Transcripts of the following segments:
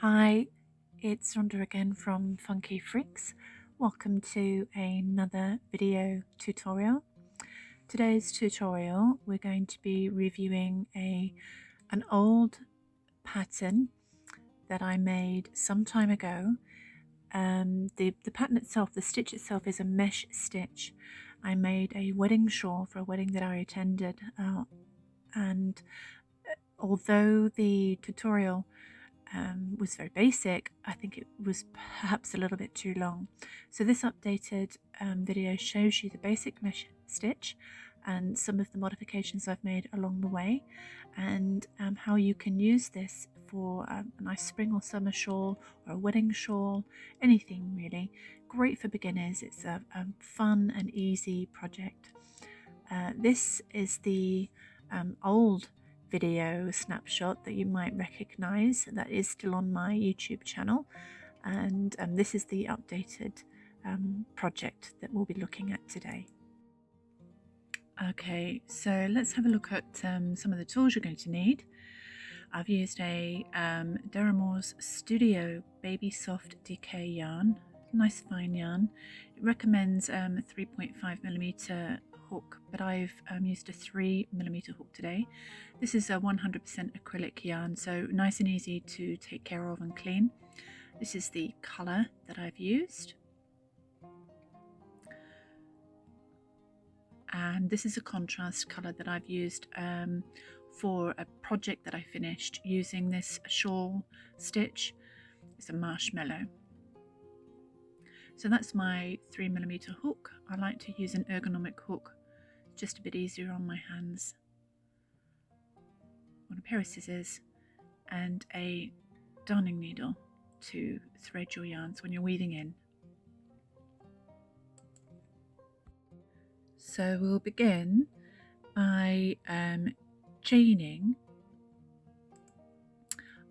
Hi, it's Rhonda again from Funky Freaks. Welcome to another video tutorial. Today's tutorial we're going to be reviewing an old pattern that I made some time ago. The pattern itself, the stitch itself, is a mesh stitch. I made a wedding shawl for a wedding that I attended, and although the tutorial was very basic, I think it was perhaps a little bit too long. So this updated video shows you the basic mesh stitch and some of the modifications I've made along the way, and how you can use this for a nice spring or summer shawl or a wedding shawl, anything really. Great for beginners. It's a fun and easy project. This is the old video snapshot that you might recognize that is still on my YouTube channel, and this is the updated project that we'll be looking at today. Okay, so let's have a look at some of the tools you're going to need. I've used a Deramore's Studio Baby Soft DK yarn, nice fine yarn. It recommends a 3.5mm hook, but I've used a 3mm hook today. This is a 100% acrylic yarn, so nice and easy to take care of and clean. This is the colour that I've used, and this is a contrast colour that I've used for a project that I finished using this shawl stitch. It's a marshmallow. So that's my 3mm hook. I like to use an ergonomic hook, just a bit easier on my hands. I want a pair of scissors and a darning needle to thread your yarns when you're weaving in. So we'll begin by chaining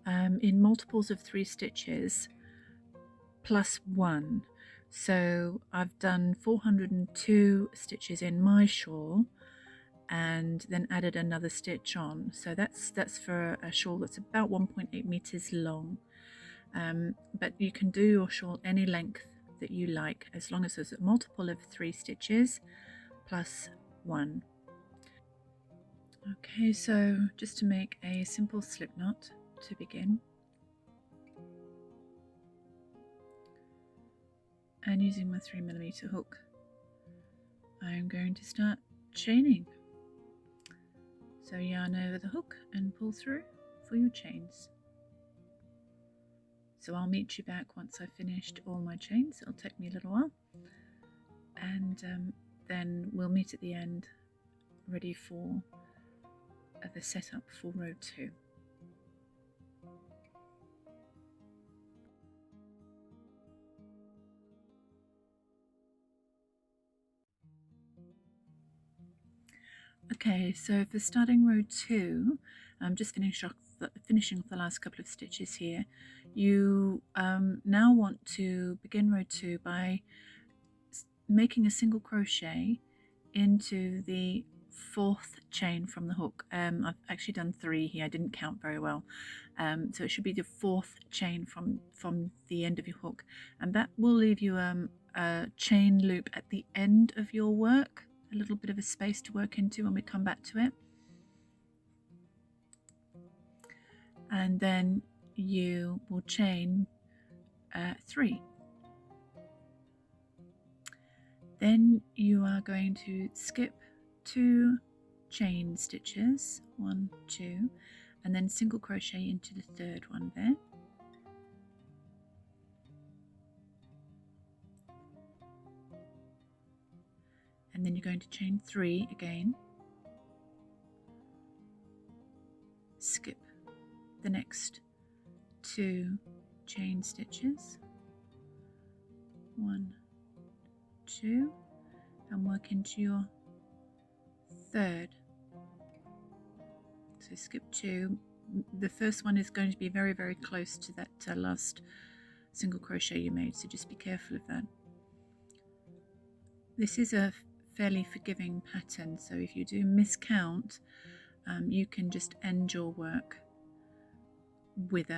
in multiples of 3 stitches plus 1. So I've done 402 stitches in my shawl and then added another stitch on. So that's for a shawl that's about 1.8 meters long. But you can do your shawl any length that you like, as long as there's a multiple of 3 stitches plus 1. Okay, so just to make a simple slip knot to begin, and using my 3mm hook, I'm going to start chaining. So yarn over the hook and pull through for your chains. So I'll meet you back once I've finished all my chains. It'll take me a little while, and then we'll meet at the end, ready for the setup for row 2. Okay, so for starting row 2, I'm just finishing off the last couple of stitches here. You now want to begin row 2 by making a single crochet into the 4th chain from the hook. I've actually done 3 here, I didn't count very well, so it should be the 4th chain from the end of your hook, and that will leave you a chain loop at the end of your work, a little bit of a space to work into when we come back to it. And then you will chain 3. Then you are going to skip 2 chain stitches, 1, 2, and then single crochet into the 3rd one there. And then you're going to chain 3 again, skip the next 2 chain stitches, 1, 2, and work into your 3rd. So skip 2. The first one is going to be very, very close to that last single crochet you made, so just be careful of that. This is a fairly forgiving pattern, so if you do miscount, you can just end your work with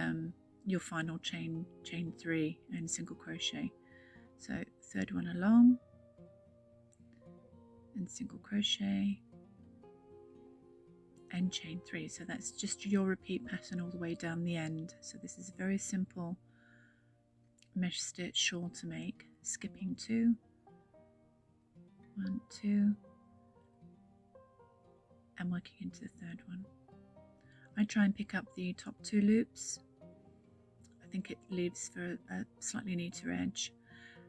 your final chain 3 and single crochet. So third one along and single crochet and chain 3. So that's just your repeat pattern all the way down the end. So this is a very simple mesh stitch shawl to make. Skipping 2, 1, 2, and working into the third one. I try and pick up the top 2 loops. I think it leaves for a slightly neater edge.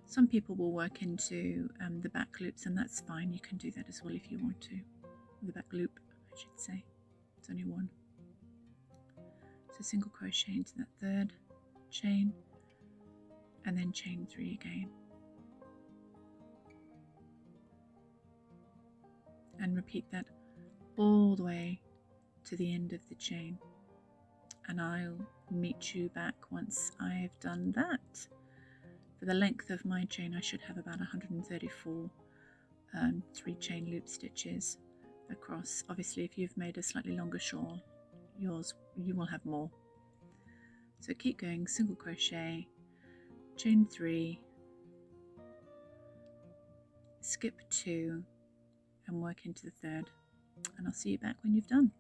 Some people will work into the back loops, and that's fine. You can do that as well if you want to. The back loop, I should say. It's only one. So single crochet into that third chain, and then chain 3 again. And repeat that all the way to the end of the chain. And I'll meet you back once I've done that. For the length of my chain, I should have about 134 3 chain loop stitches across. Obviously, if you've made a slightly longer shawl, you will have more. So keep going, single crochet, chain 3, skip 2, and work into the third. And I'll see you back when you've done.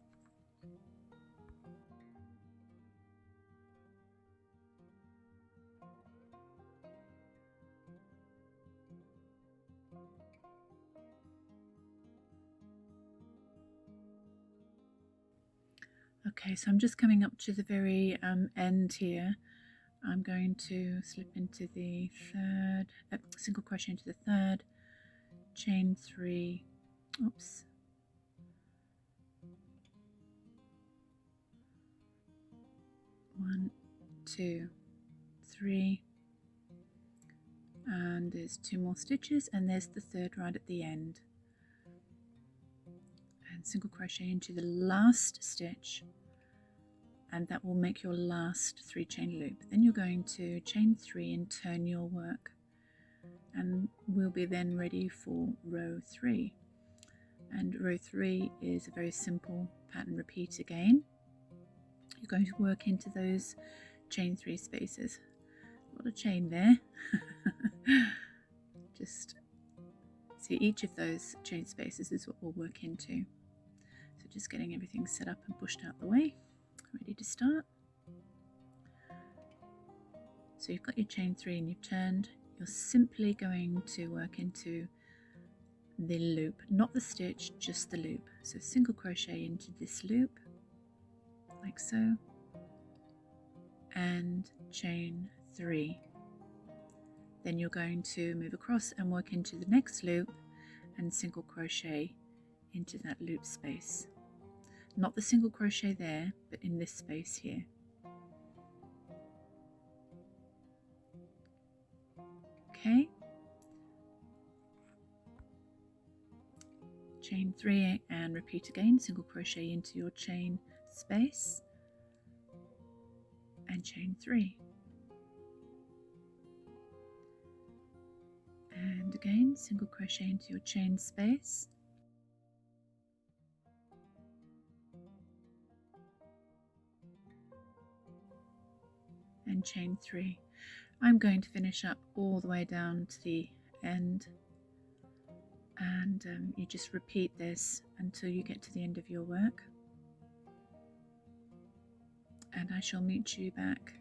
Okay, so I'm just coming up to the very end here. I'm going to slip into the third, single crochet into the third, chain 3, oops, 1, 2, 3, and there's 2 more stitches, and there's the third right at the end. And single crochet into the last stitch, and that will make your last 3 chain loop. Then you're going to chain 3 and turn your work, and we'll be then ready for row 3. And row 3 is a very simple pattern repeat again. You're going to work into those chain 3 spaces. A lot of chain there. Just see, each of those chain spaces is what we'll work into. So just getting everything set up and pushed out the way. Ready to start. So you've got your chain 3 and you've turned. You're simply going to work into the loop, not the stitch, just the loop. So single crochet into this loop, like so, and chain 3. Then you're going to move across and work into the next loop and single crochet into that loop space. Not the single crochet there, but in this space here. Okay. Chain 3 and repeat again, single crochet into your chain space and chain 3. And again, single crochet into your chain space and chain 3. I'm going to finish up all the way down to the end, and you just repeat this until you get to the end of your work, and I shall meet you back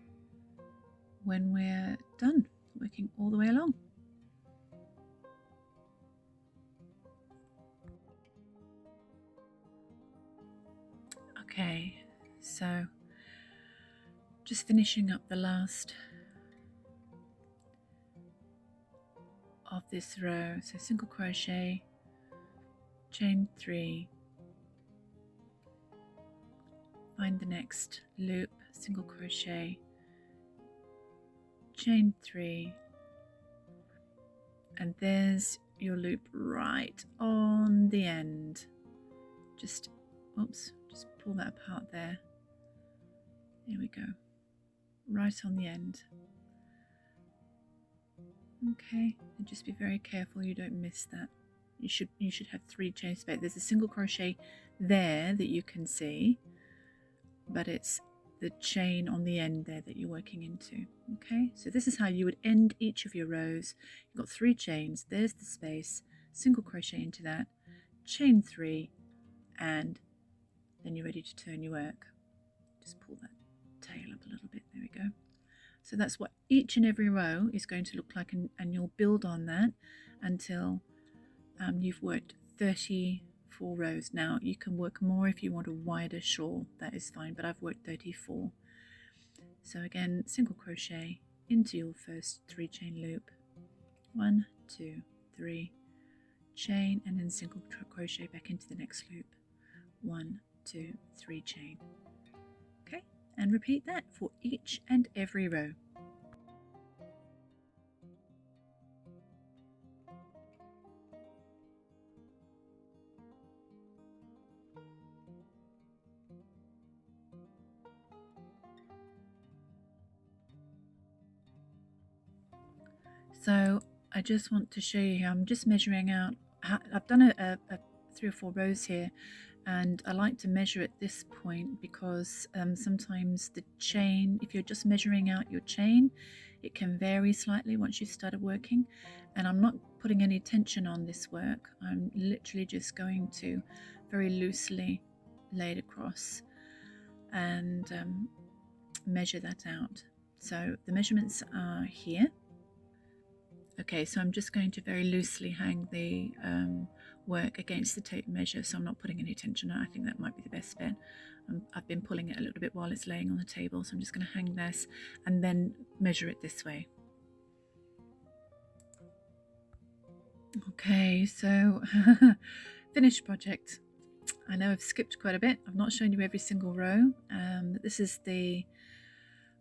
when we're done working all the way along. Okay, so just finishing up the last of this row. So single crochet, chain 3, find the next loop, single crochet, chain 3, and there's your loop right on the end. Just pull that apart there. There we go, right on the end. Okay, and just be very careful you don't miss that. You should have 3 chain space. There's a single crochet there that you can see, but it's the chain on the end there that you're working into. Okay, so this is how you would end each of your rows. You've got 3 chains, there's the space, single crochet into that, chain 3, and then you're ready to turn your work. Just pull that tail up a little bit, there we go. So that's what each and every row is going to look like, and you'll build on that until you've worked 34 rows. Now you can work more if you want a wider shawl, that is fine, but I've worked 34. So again, single crochet into your first 3 chain loop, 1, 2, 3, chain, and then single crochet back into the next loop, 1, 2, 3 chain. Okay, and repeat that for each and every row. So I just want to show you here, I'm just measuring out, I've done a 3 or 4 rows here, and I like to measure at this point because sometimes the chain, if you're just measuring out your chain, it can vary slightly once you've started working, and I'm not putting any tension on this work. I'm literally just going to very loosely lay it across and measure that out. So the measurements are here. Okay, so I'm just going to very loosely hang the work against the tape measure, so I'm not putting any tension on. I think that might be the best bet. I've been pulling it a little bit while it's laying on the table, so I'm just going to hang this and then measure it this way. Okay, so finished project. I know I've skipped quite a bit. I've not shown you every single row. This is the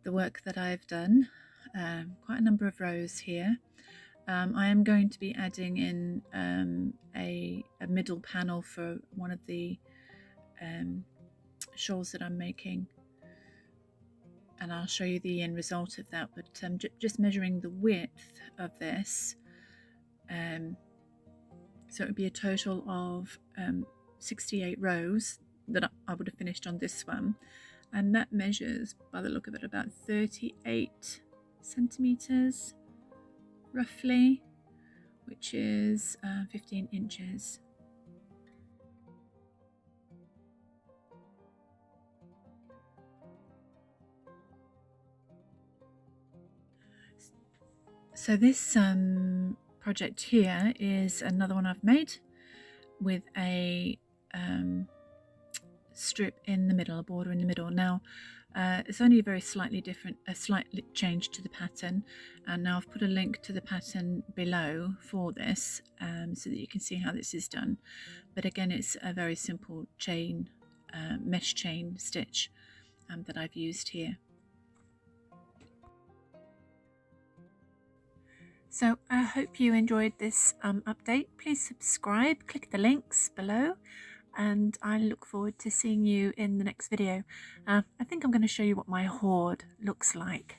work that I've done. Quite a number of rows here. I am going to be adding in a middle panel for one of the shawls that I'm making, and I'll show you the end result of that, but just measuring the width of this, so it would be a total of 68 rows that I would have finished on this one, and that measures, by the look of it, about 38 centimeters roughly, which is 15 inches. So this project here is another one I've made with a strip in the middle, a border in the middle. Now it's only a very slightly different, a slight change to the pattern, and now I've put a link to the pattern below for this so that you can see how this is done. But again, it's a very simple chain, mesh chain stitch that I've used here. So I hope you enjoyed this update. Please subscribe, click the links below, and I look forward to seeing you in the next video. I think I'm going to show you what my hoard looks like.